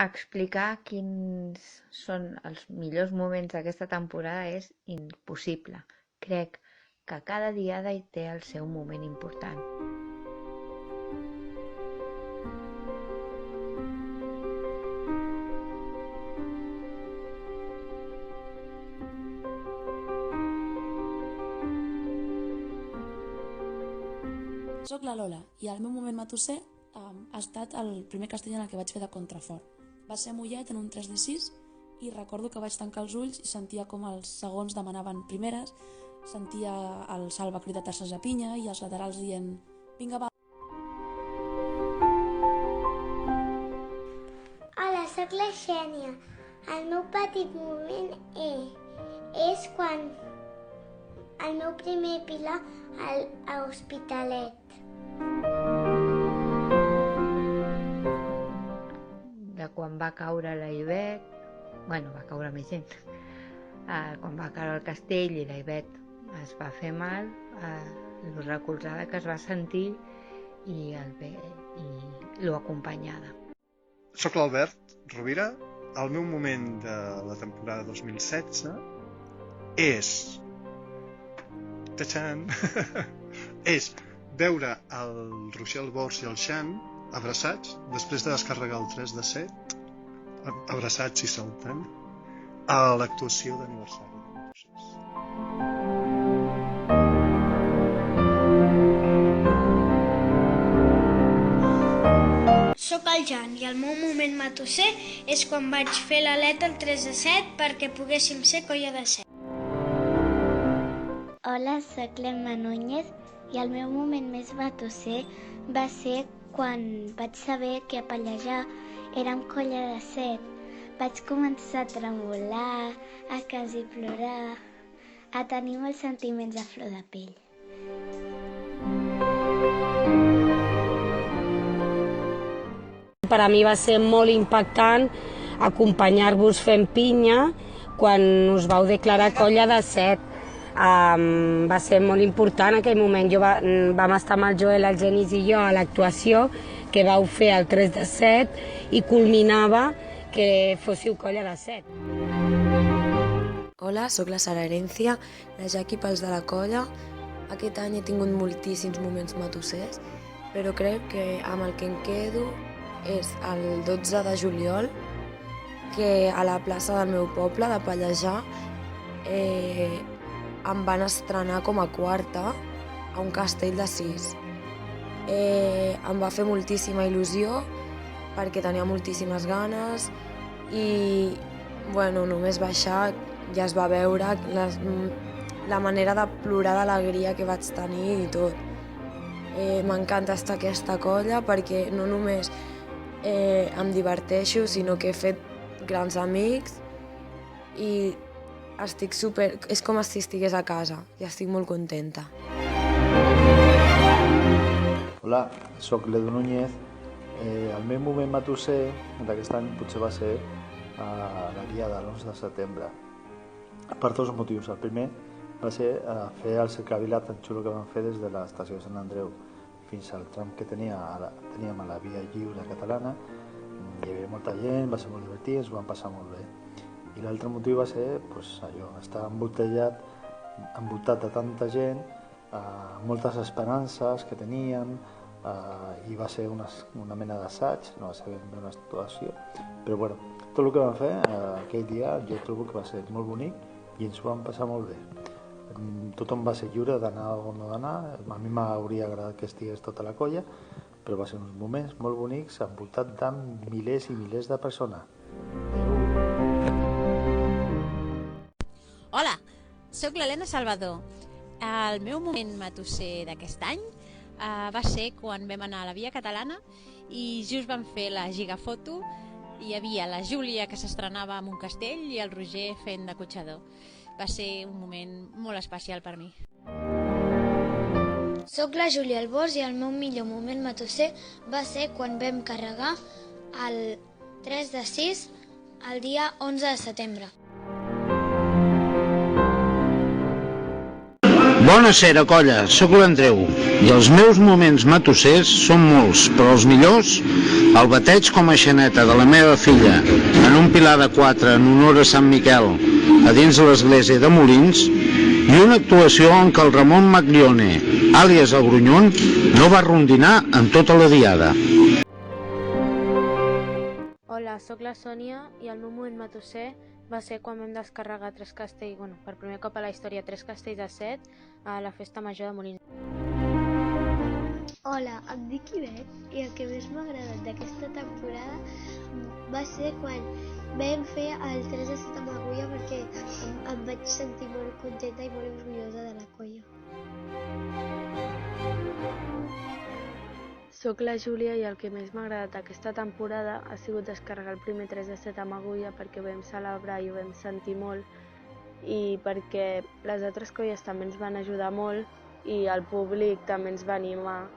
Explicar quins són els millors moments d'aquesta temporada és impossible. Crec que cada diada hi té el seu moment important. Soc la Lola i el meu moment matusser ha estat el primer castell en el que vaig fer de contrafort. Va ser a Mollet en un 3-6 i recordo que vaig tancar els ulls i sentia com els segons demanaven primeres, sentia el Salva cridar terces a pinya i els laterals dient «Vinga, va!». Hola, sóc la Xènia. El meu petit moment és quan el meu primer pilar a Hospitalet. De quan va caure la Ivet, va caure més gent, quan va caure el castell i la Ivet es va fer mal, lo recolzada que es va sentir i lo acompanyada. Soc l'Albert Rovira. El meu moment de la temporada 2016 és... Tachan! És veure el Roger Albors i el Xan abraçats, després de descarregar el 3-7, abraçats i saltant, a l'actuació d'aniversari. Soc el Jan i el meu moment matusser és quan vaig fer l'aleta el 3-7 perquè poguéssim ser colla de 7. Hola, sóc l'Emma Núñez i el meu moment més matusser va ser quan vaig saber que a pallejar érem colla de 7. Vaig començar a tremolar, a quasi plorar, a tenir molts sentiments a flor de pell. Per a mi va ser molt impactant acompanyar-vos fent pinya quan us vau declarar colla de 7. Va ser molt important aquell moment. Vam estar amb el Joel, el Genís i jo a l'actuació que vau fer el 3-7 i culminava que fóssiu colla de 7. Hola, sóc la Sara Herencia, la Jaqui pels de la colla. Aquest any he tingut moltíssims moments matussers, però crec que amb el que em quedo és el 12 de juliol, que a la plaça del meu poble, de Pallejà, em van estrenar com a quarta a un castell de 6. Em va fer moltíssima il·lusió perquè tenia moltíssimes ganes i només baixar ja es va veure la manera de plorar d'alegria que vaig tenir i tot. M'encanta estar a aquesta colla perquè no només em diverteixo, sinó que he fet grans amics i estic és com si estigués a casa i estic molt contenta. Hola, sóc l'Edu Núñez. El meu moment matusser d'aquest any potser va ser la diada l'11 de setembre, per dos motius. El primer va ser fer el cercavila tan xulo que vam fer des de l'estació de Sant Andreu fins al tram que teníem a la via lliure catalana. Hi havia molta gent, va ser molt divertit, ens ho vam passar molt bé. I l'altre motiu va ser estar envoltat de tanta gent, moltes esperances que teníem, i va ser una mena d'assaig, no va ser ben bé una actuació, però tot el que vam fer aquell dia jo trobo que va ser molt bonic i ens ho vam passar molt bé. Tothom va ser lliure d'anar o no d'anar. A mi m'hauria agradat que estigués tota la colla, però va ser uns moments molt bonics envoltat de milers i milers de persones. Hola, sóc l'Helena Salvador. El meu moment matusser d'aquest any va ser quan vam anar a la Via Catalana i just vam fer la gigafoto. Hi havia la Júlia, que s'estrenava en un castell, i el Roger fent de cotxador. Va ser un moment molt especial per mi. Soc la Júlia Albors i el meu millor moment matusser va ser quan vam carregar el 3-6 el dia 11 de setembre. Bona Bonassera, colla, sóc l'Andreu, i els meus moments matossers són molts, però els millors, el bateig com a xaneta de la meva filla en un pilar de 4 en honor a Sant Miquel a dins de l'església de Molins, i una actuació en què el Ramon Maglione, àlies el Grunyon, no va rondinar en tota la diada. Hola, sóc la Sònia i el meu moment matosser va ser quan vam descarregar tres castells, per primer cop a la història, 3 castells de 7 a la festa major de Molins. Hola, em dic Ivet i el que més m'ha agradat d'aquesta temporada va ser quan vam fer el 3 de 7 amb agulla perquè em vaig sentir molt contenta i molt orgullosa de la colla. Soc la Júlia i el que més m'ha agradat aquesta temporada ha sigut descarregar el primer 3 de 7 amb agulla perquè ho vam celebrar i ho vam sentir molt i perquè les altres colles també ens van ajudar molt i el públic també ens va animar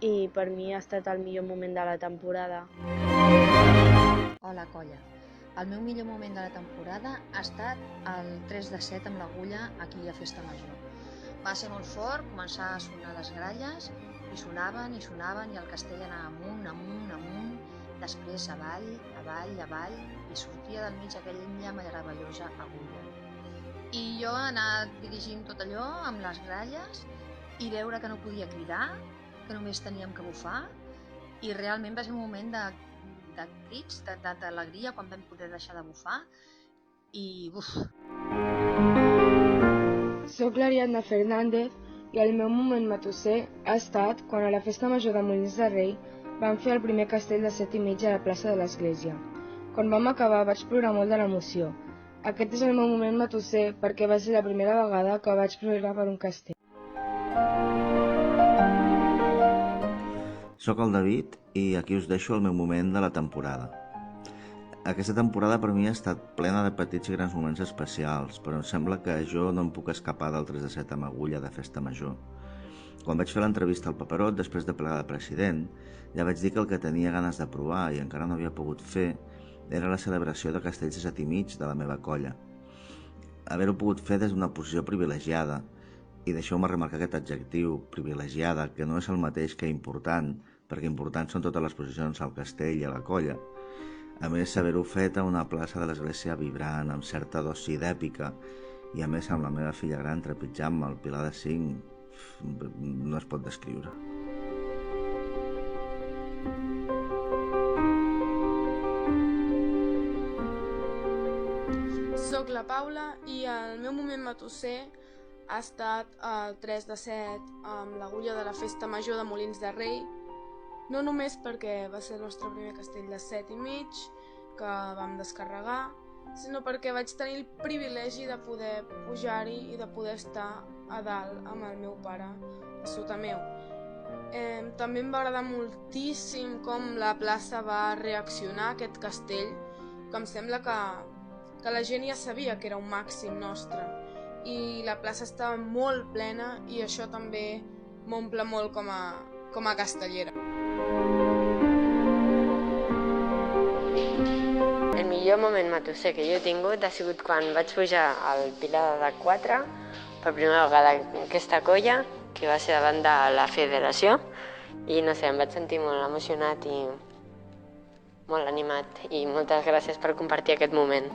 i per mi ha estat el millor moment de la temporada. Hola, colla. El meu millor moment de la temporada ha estat el 3 de 7 amb l'agulla aquí a Festa Major. Va ser molt fort, començar a sonar les gralles i sonaven i el castell anava amunt, amunt, amunt, després avall, avall, avall i sortia del mig aquella meravellosa agulla. I jo anar dirigint tot allò amb les gralles i veure que no podia cridar, que només teníem que bufar i realment va ser un moment de crits, d'alegria quan vam poder deixar de bufar i buf! Soc l'Ariadna Fernández i el meu moment matosser ha estat quan a la festa major de Molins de Rei vam fer el primer castell de 7 i mig a la plaça de l'església. Quan vam acabar vaig plorar molt de l'emoció. Aquest és el meu moment matosser perquè va ser la primera vegada que vaig plorar per un castell. Soc el David i aquí us deixo el meu moment de la temporada. Aquesta temporada per mi ha estat plena de petits i grans moments especials, però em sembla que jo no em puc escapar del 3 de 7 amb agulla de festa major. Quan vaig fer l'entrevista al Paperot, després de plegar de president, ja vaig dir que el que tenia ganes de provar i encara no havia pogut fer era la celebració de castells de 7 i mig de la meva colla. Haver-ho pogut fer des d'una posició privilegiada, i deixeu-me remarcar aquest adjectiu, privilegiada, que no és el mateix que important, perquè importants són totes les posicions al castell i a la colla. A més, haver-ho fet a una plaça de l'església vibrant, amb certa dosi d'èpica, i a més amb la meva filla gran trepitjant-me al pilar de 5, no es pot descriure. Soc la Paula i el meu moment matosser ha estat el 3 de 7 amb l'agulla de la festa major de Molins de Rei, no només perquè va ser el nostre primer castell de 7 i mig que vam descarregar, sinó perquè vaig tenir el privilegi de poder pujar-hi i de poder estar a dalt amb el meu pare, a sota meu. També em va agradar moltíssim com la plaça va reaccionar a aquest castell, que em sembla que la gent ja sabia que era un màxim nostre i la plaça estava molt plena i això també m'omple molt com a castellera. El millor moment matosser que jo he tingut ha sigut quan vaig pujar al Pilar de 4 per primera vegada en aquesta colla, que va ser davant de la federació, i no sé, em vaig sentir molt emocionat i molt animat, i moltes gràcies per compartir aquest moment.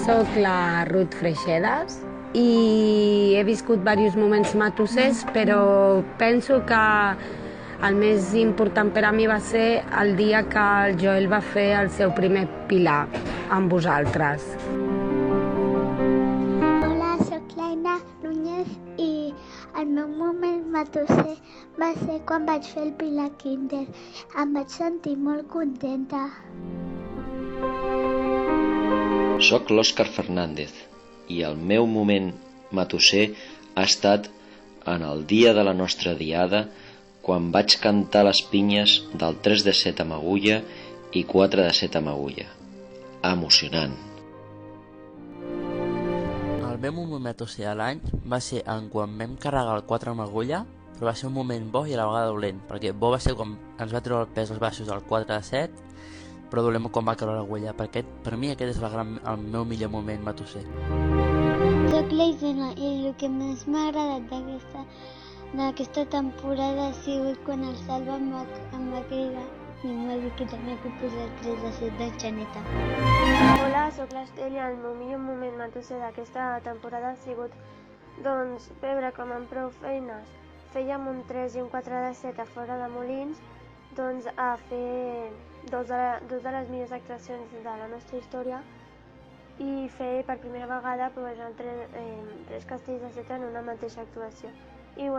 Soc la Ruth Freixedas i he viscut diversos moments matossers, però penso que el més important per a mi va ser el dia que el Joel va fer el seu primer pilar amb vosaltres. Hola, soc l'Aina Núñez i el meu moment matosser va ser quan vaig fer el Pilar Kinder. Em vaig sentir molt contenta. Soc l'Òscar Fernández i el meu moment matosser ha estat en el dia de la nostra diada quan vaig cantar les pinyes del 3 de 7 amb agulla i 4 de 7 amb agulla. Emocionant. El meu moment matosser de l'any va ser quan vam carregar el 4 amb agulla, però va ser un moment bo i a la vegada dolent, perquè bo va ser quan ens va treure el pes als baixos del 4 de 7, però dolent quan va caure l'agulla, perquè per mi aquest és el meu millor moment matosser. Soc l'Aisena i el que més m'ha agradat d'aquesta temporada ha sigut quan el Salva em va cridar i em va dir que tenia que posar el 3 de 7 del Xaneta. Hola, sóc l'Estel i el meu millor moment matusser d'aquesta temporada ha sigut veure com amb prou feines fèiem un 3 i un 4 de 7 a fora de Molins, a fer dos de les millors actuacions de la nostra història i fer per primera vegada tres castells de 7 en una mateixa actuació. I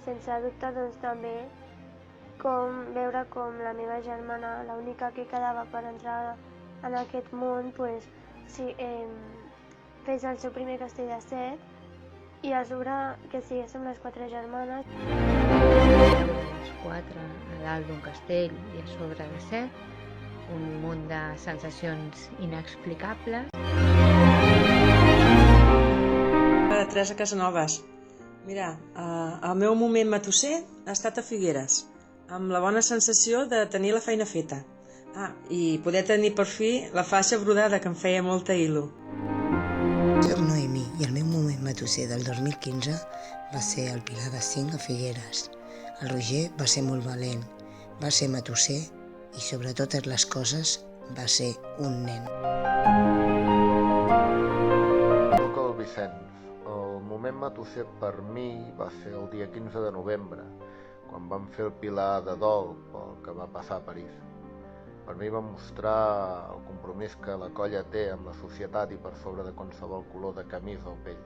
sense dubte també veure com la meva germana, l'única que quedava per entrar en aquest món, fes el seu primer castell de 7 i a sobre que siguéssim les 4 germanes. Les 4 a dalt d'un castell i a sobre de 7, un munt de sensacions inexplicables. Teresa Casanovas. Mira, el meu moment matusser ha estat a Figueres, amb la bona sensació de tenir la feina feta. I poder tenir per fi la faixa brodada, que em feia molta il·lu. Soc Noemí i el meu moment matusser del 2015 va ser el Pilar de 5 a Figueres. El Roger va ser molt valent, va ser matusser i sobre totes les coses va ser un nen. Soc el Vicenç. El moment matusser per mi va ser el dia 15 de novembre, quan vam fer el Pilar de dol pel que va passar a París. Per mi va mostrar el compromís que la colla té amb la societat i per sobre de qualsevol color de camisa o pell.